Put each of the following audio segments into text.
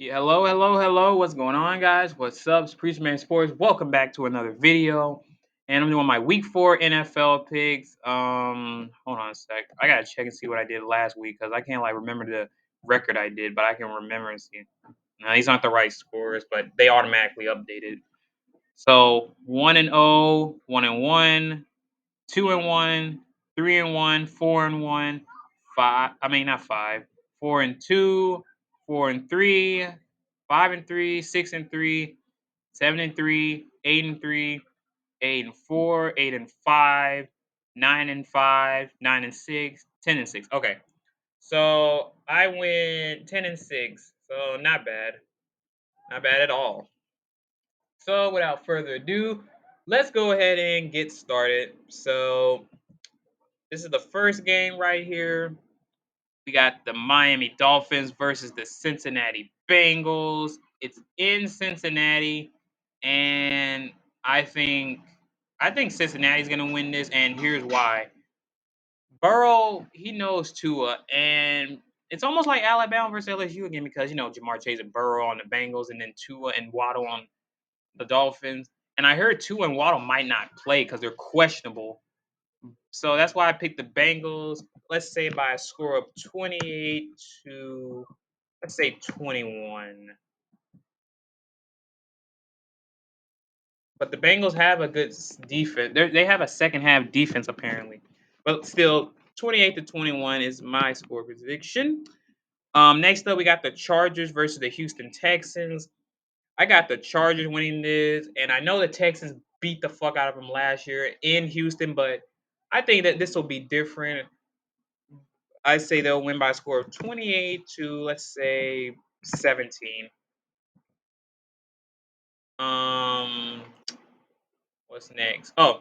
Yeah, hello, hello, hello. What's going on, guys? What's up? It's Priestman Sports. Welcome back to another video. And I'm doing my week 4 NFL picks. Hold on a sec. I gotta check and see what I did last week because I can't like remember the record I did, but I can remember and see. Now these aren't the right scores, but they automatically updated. So 1-0, 1-1, 2-1, 3-1, 4-1, five. I mean not five. 4-2, 4-3, 5-3, 6-3, 7-3, 8-3, 8-4, 8-5, 9-5, 9-6, 10-6. Okay, so I went 10-6. So not bad, not bad at all. So without further ado, let's go ahead and get started. So this is the first game right here. We got the Miami Dolphins versus the Cincinnati Bengals. It's in Cincinnati, and I think I think Cincinnati's gonna win this, and here's why. Burrow, he knows Tua, and it's almost like Alabama versus LSU again because Jamar Chase and Burrow on the Bengals, and then Tua and Waddle on the Dolphins. And I heard Tua and Waddle might not play because they're questionable. So that's why I picked the Bengals. Let's say by a score of 28 to, let's say 21. But the Bengals have a good defense. They have a second half defense apparently. But still, 28 to 21 is my score prediction. Next up, we got the Chargers versus the Houston Texans. I got the Chargers winning this, and I know the Texans beat the fuck out of them last year in Houston, but I think that this will be different. I say they'll win by a score of 28 to, let's say, 17. Um, what's next? Oh,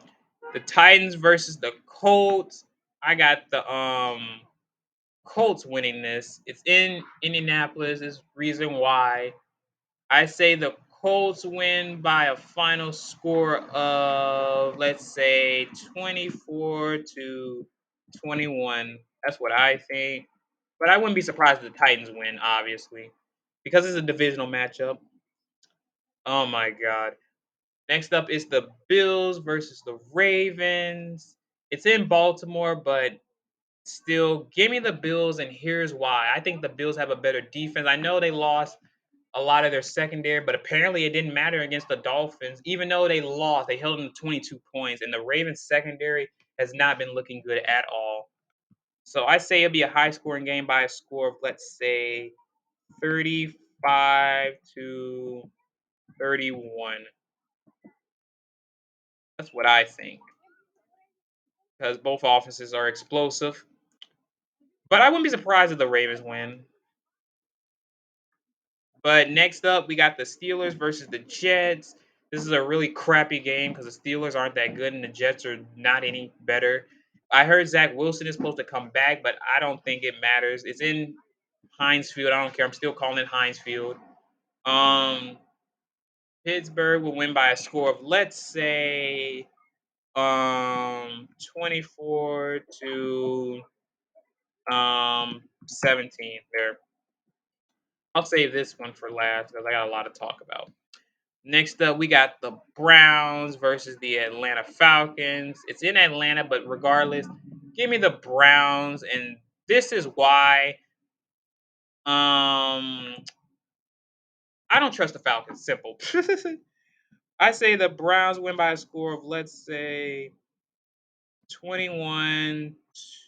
the Titans versus the Colts. I got the Colts winning this. It's in Indianapolis. Is reason why I say the Colts win by a final score of, let's say, 24 to 21. That's what I think. But I wouldn't be surprised if the Titans win, obviously, because it's a divisional matchup. Oh my God. Next up is the Bills versus the Ravens. It's in Baltimore, but still, give me the Bills, and here's why. I think the Bills have a better defense. I know they lost a lot of their secondary, but apparently it didn't matter against the Dolphins. Even though they lost, they held them to 22 points, and the Ravens secondary has not been looking good at all. So I say it'll be a high scoring game by a score of, let's say, 35 to 31. That's what I think. Because both offenses are explosive. But I wouldn't be surprised if the Ravens win. But next up, we got the Steelers versus the Jets. This is a really crappy game because the Steelers aren't that good and the Jets are not any better. I heard Zach Wilson is supposed to come back, but I don't think it matters. It's in Heinz Field. I don't care. I'm still calling it Heinz Field. Um, Pittsburgh will win by a score of, let's say, 24 to 17 there. I'll save this one for last because I got a lot to talk about. Next up, we got the Browns versus the Atlanta Falcons. It's in Atlanta, but regardless, give me the Browns, and this is why. I don't trust the Falcons. Simple. I say the Browns win by a score of, let's say, 21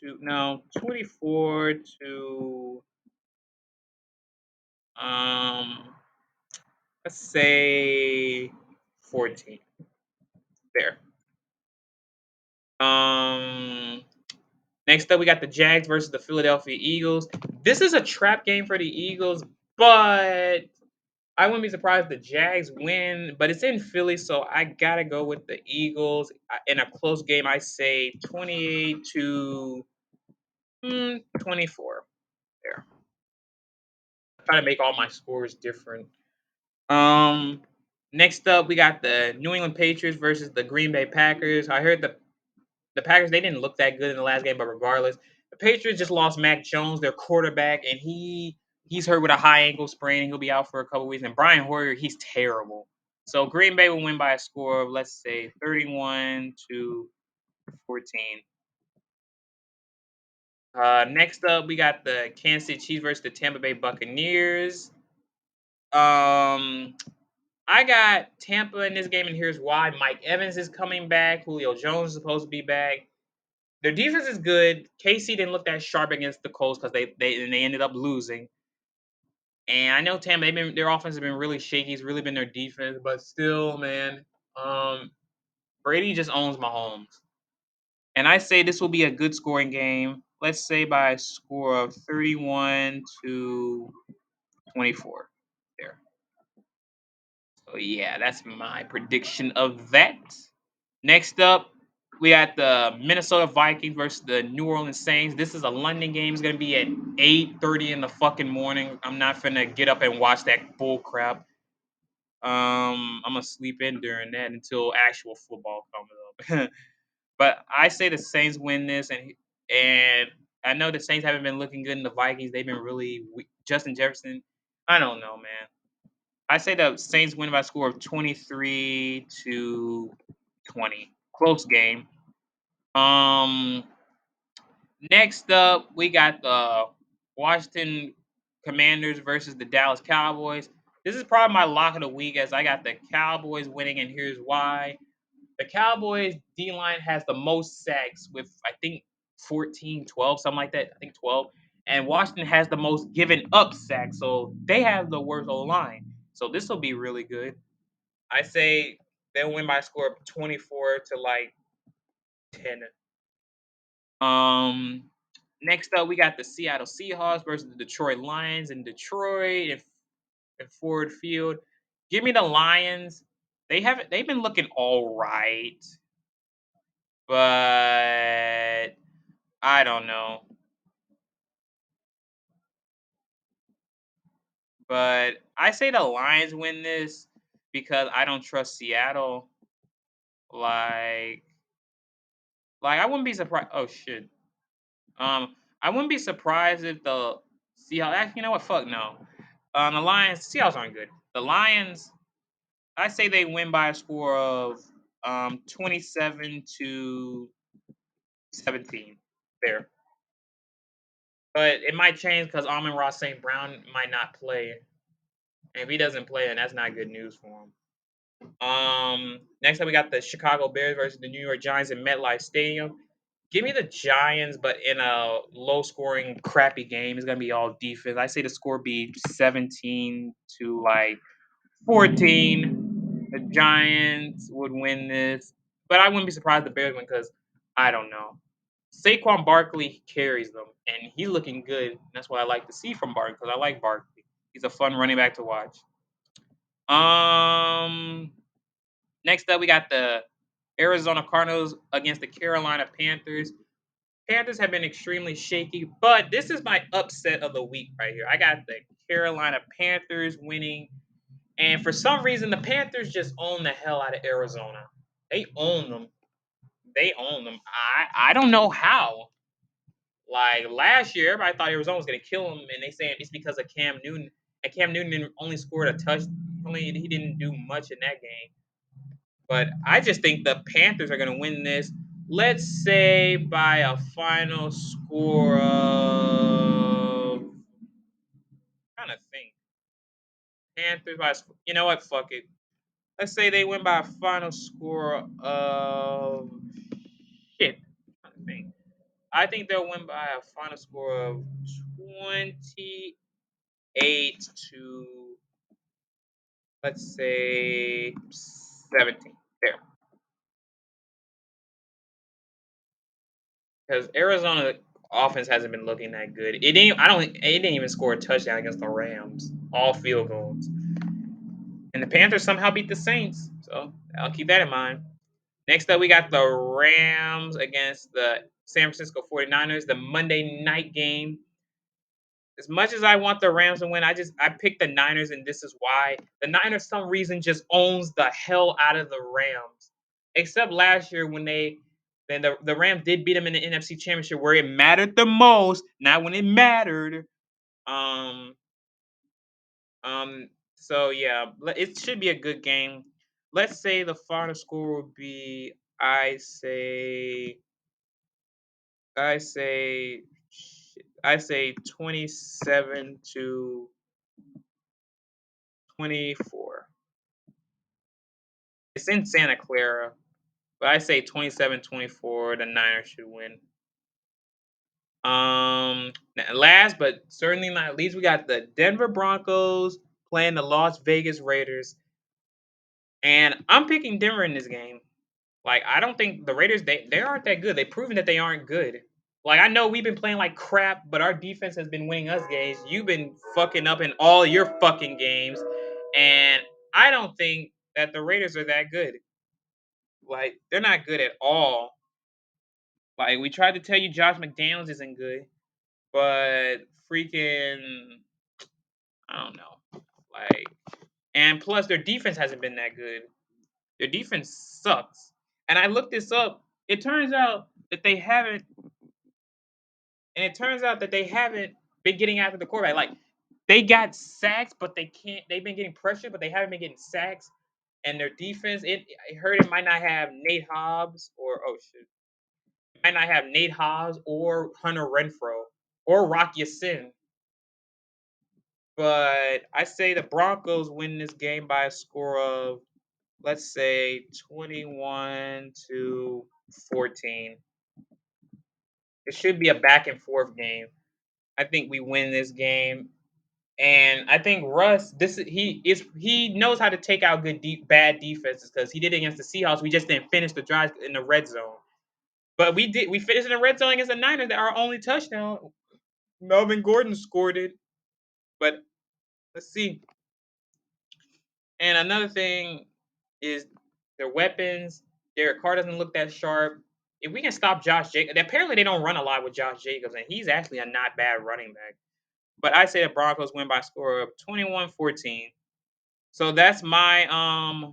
to, no, 24 to, um let's say 14 there. Um Next up, we got the Jags versus the Philadelphia Eagles. This is a trap game for the Eagles, but I wouldn't be surprised if the Jags win. But it's in Philly, so I gotta go with the Eagles in a close game. I say 28 to 24. There, I try to make all my scores different. Um, Next up, we got the New England Patriots versus the Green Bay Packers. I heard the Packers, they didn't look that good in the last game, but regardless, the Patriots just lost Mac Jones, their quarterback, and he He's hurt with a high ankle sprain. He'll be out for a couple weeks. And Brian Hoyer, he's terrible. So Green Bay will win by a score of, let's say, 31-14. Next up, we got the Kansas City Chiefs versus the Tampa Bay Buccaneers. Um, I got Tampa in this game, and here's why. Mike Evans is coming back. Julio Jones is supposed to be back. Their defense is good. KC didn't look that sharp against the Colts because they ended up losing. And I know Tampa, their offense has been really shaky. It's really been their defense, but still, man, Brady just owns Mahomes. And I say this will be a good scoring game. Let's say by a score of 31-24. There. So yeah, that's my prediction of that. Next up, we got the Minnesota Vikings versus the New Orleans Saints. This is a London game. It's gonna be at 8:30 in the fucking morning. I'm not finna get up and watch that bull crap. I'm gonna sleep in during that until actual football comes up. But I say the Saints win this, and I know the Saints haven't been looking good in the Vikings. They've been really weak. Justin Jefferson. I don't know, man. I say the Saints win by a score of 23-20. Close game. Um, Next up, we got the Washington Commanders versus the Dallas Cowboys. This is probably my lock of the week as I got the Cowboys winning, and here's why. The Cowboys D line has the most sacks with I think 14, 12, something like that. I think 12. And Washington has the most given up sacks. So they have the worst O line. So this will be really good. I say they'll win by a score of 24 to like 10. Um Next up we got the Seattle Seahawks versus the Detroit Lions in Detroit in Ford Field. Give me the Lions. They've been looking all right, but I don't know. But I say the Lions win this because I don't trust Seattle. Like, like I wouldn't be surprised. Oh shit. I wouldn't be surprised if the Seahawks. Actually, you know what? Fuck no. The Lions. Seahawks aren't good. The Lions. I say they win by a score of 27-17. There. But it might change because Amon-Ra St. Brown might not play. And if he doesn't play, then that's not good news for him. Next up we got the Chicago Bears versus the New York Giants in MetLife Stadium. Give me the Giants, but in a low-scoring, crappy game. It's gonna be all defense. I say the score be 17 to like 14. The Giants would win this, but I wouldn't be surprised the Bears win because I don't know. Saquon Barkley carries them, and he's looking good. That's what I like to see from Barkley because I like Barkley. He's a fun running back to watch. Um, Next up, we got the Arizona Cardinals against the Carolina Panthers. Panthers have been extremely shaky, but this is my upset of the week right here. I got the Carolina Panthers winning, and for some reason, the Panthers just own the hell out of Arizona. They own them. They own them. I don't know how. Like last year, everybody thought Arizona was going to kill them, and they saying it's because of Cam Newton. And Cam Newton only scored a touch. He didn't do much in that game. But I just think the Panthers are going to win this. Let's say by a final score of. I'm trying to think. Panthers by. You know what? Fuck it. Let's say they win by a final score of. Shit. I'm trying to think. I think they'll win by a final score of 28 to, let's say, 17. There. Because Arizona offense hasn't been looking that good. It didn't. I don't. It didn't even score a touchdown against the Rams. All field goals. And the Panthers somehow beat the Saints. So I'll keep that in mind. Next up, we got the Rams against the San Francisco 49ers, the Monday night game. As much as I want the Rams to win, I picked the Niners, and this is why. The Niners, some reason, just owns the hell out of the Rams. Except last year when the Rams did beat them in the NFC Championship where it mattered the most, not when it mattered. So yeah, it should be a good game. Let's say the final score will be, I say, I say, I say 27-24. It's in Santa Clara, but I say 27-24. The Niners should win. Last but certainly not least, we got the Denver Broncos playing the Las Vegas Raiders, and I'm picking Denver in this game. Like, I don't think the Raiders, they aren't that good. They've proven that they aren't good. Like, I know we've been playing like crap, but our defense has been winning us games. You've been fucking up in all your fucking games, and I don't think that the Raiders are that good. Like, they're not good at all. Like, we tried to tell you Josh McDaniels isn't good, but freaking, I don't know. Like, and plus their defense hasn't been that good. Their defense sucks. And I looked this up. It turns out that they haven't, and it turns out that they haven't been getting after the quarterback. Like, they got sacks, but they can't. They've been getting pressure, but they haven't been getting sacks. And their defense, I heard it might not have Nate Hobbs or oh shit, it might not have Nate Hobbs or Hunter Renfro or Rock Sin. But I say the Broncos win this game by a score of, let's say, 21-14. It should be a back and forth game. I think we win this game. And I think Russ, he knows how to take out bad defenses because he did it against the Seahawks. We just didn't finish the drive in the red zone. But we finished in the red zone against the Niners. That our only touchdown. Melvin Gordon scored it. But let's see. And another thing is their weapons. Derek Carr doesn't look that sharp. If we can stop Josh Jacobs, apparently they don't run a lot with Josh Jacobs, and he's actually a not bad running back. But I say the Broncos win by a score of 21-14. So that's my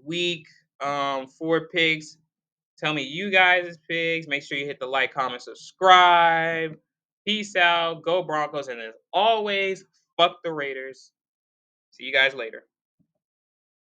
week 4 picks. Tell me you guys' picks. Make sure you hit the like, comment, subscribe. Peace out. Go Broncos. And as always, fuck the Raiders. See you guys later.